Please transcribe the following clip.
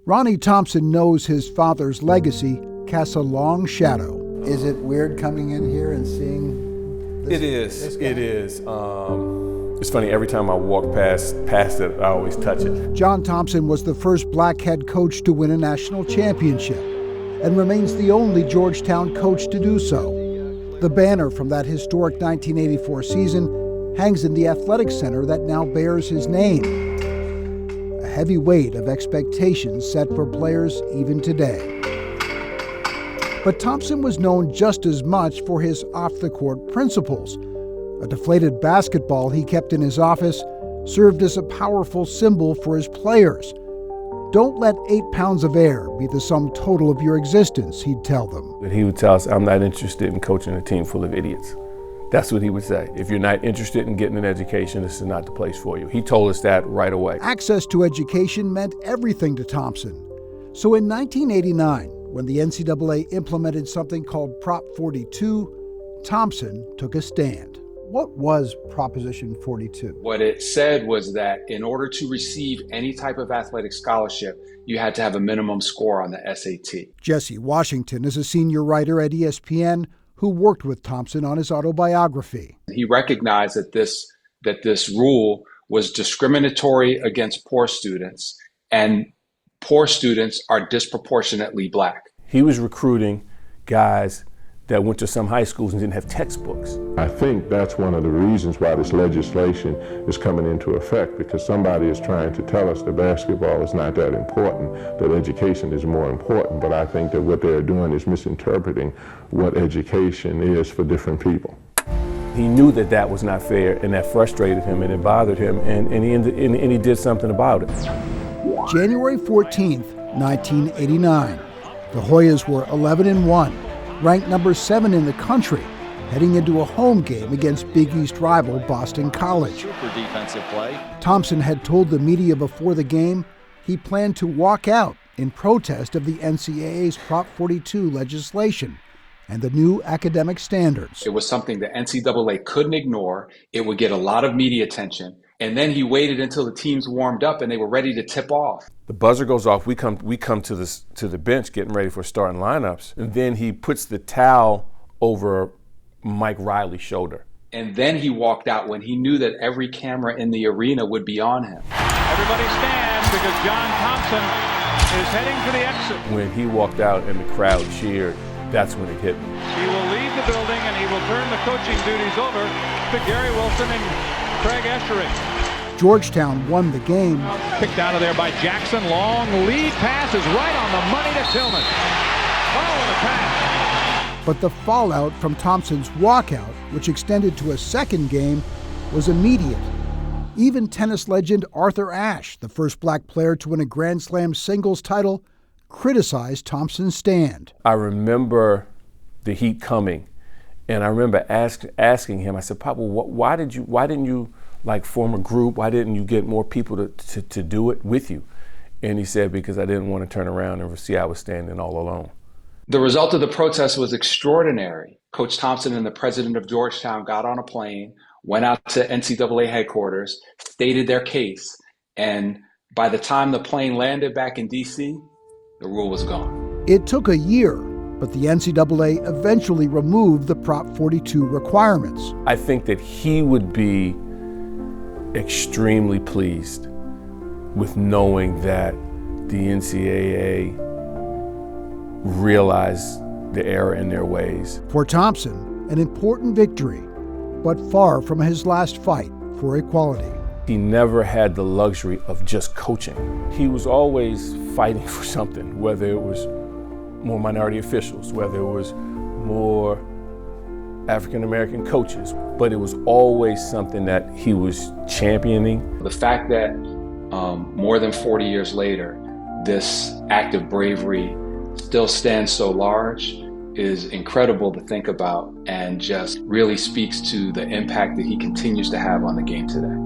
Ronnie Thompson knows his father's legacy casts a long shadow. Is it weird coming in here and seeing this? It is. It's funny, every time I walk past it, I always touch it. John Thompson was the first black head coach to win a national championship and remains the only Georgetown coach to do so. The banner from that historic 1984 season hangs in the athletic center that now bears his name. A heavy weight of expectations set for players even today. But Thompson was known just as much for his off-the-court principles. A deflated basketball he kept in his office served as a powerful symbol for his players. Don't let 8 pounds of air be the sum total of your existence, he'd tell them. He would tell us, I'm not interested in coaching a team full of idiots. That's what he would say. If you're not interested in getting an education, this is not the place for you. He told us that right away. Access to education meant everything to Thompson. So in 1989, when the NCAA implemented something called Prop 42, Thompson took a stand. What was Proposition 42? What it said was that in order to receive any type of athletic scholarship, you had to have a minimum score on the SAT. Jesse Washington is a senior writer at ESPN who worked with Thompson on his autobiography. He recognized that this rule was discriminatory against poor students, and poor students are disproportionately black. He was recruiting guys that went to some high schools and didn't have textbooks. I think that's one of the reasons why this legislation is coming into effect, because somebody is trying to tell us that basketball is not that important, that education is more important. But I think that what they're doing is misinterpreting what education is for different people. He knew that that was not fair, and that frustrated him, and it bothered him, and he did something about it. January 14th, 1989. The Hoyas were 11-1. Ranked number 7 in the country, heading into a home game against Big East rival Boston College. Super defensive play. Thompson had told the media before the game he planned to walk out in protest of the NCAA's Prop 42 legislation and the new academic standards. It was something the NCAA couldn't ignore. It would get a lot of media attention. And then he waited until the teams warmed up and they were ready to tip off. The buzzer goes off. We come to the bench getting ready for starting lineups, and then he puts the towel over Mike Riley's shoulder. And then he walked out when he knew that every camera in the arena would be on him. Everybody stands because John Thompson is heading for the exit. When he walked out and the crowd cheered, that's when it hit me. He will leave the building and he will turn the coaching duties over to Gary Wilson and Craig Esherick. Georgetown won the game. Picked out of there by Jackson. Long lead pass is right on the money to Tillman. Oh, the pass. But the fallout from Thompson's walkout, which extended to a second game, was immediate. Even tennis legend Arthur Ashe, the first black player to win a Grand Slam singles title, criticized Thompson's stand. I remember the heat coming, and I remember asking him, I said, Papa, why didn't you form a group? Why didn't you get more people to do it with you? And he said, because I didn't want to turn around and see I was standing all alone. The result of the protest was extraordinary. Coach Thompson and the president of Georgetown got on a plane, went out to NCAA headquarters, stated their case, and by the time the plane landed back in D.C., the rule was gone. It took a year, but the NCAA eventually removed the Prop 42 requirements. I think that he would be extremely pleased with knowing that the NCAA realized the error in their ways. For Thompson, an important victory, but far from his last fight for equality. He never had the luxury of just coaching. He was always fighting for something, whether it was more minority officials, whether it was more African-American coaches, but it was always something that he was championing. The fact that more than 40 years later, this act of bravery still stands so large is incredible to think about, and just really speaks to the impact that he continues to have on the game today.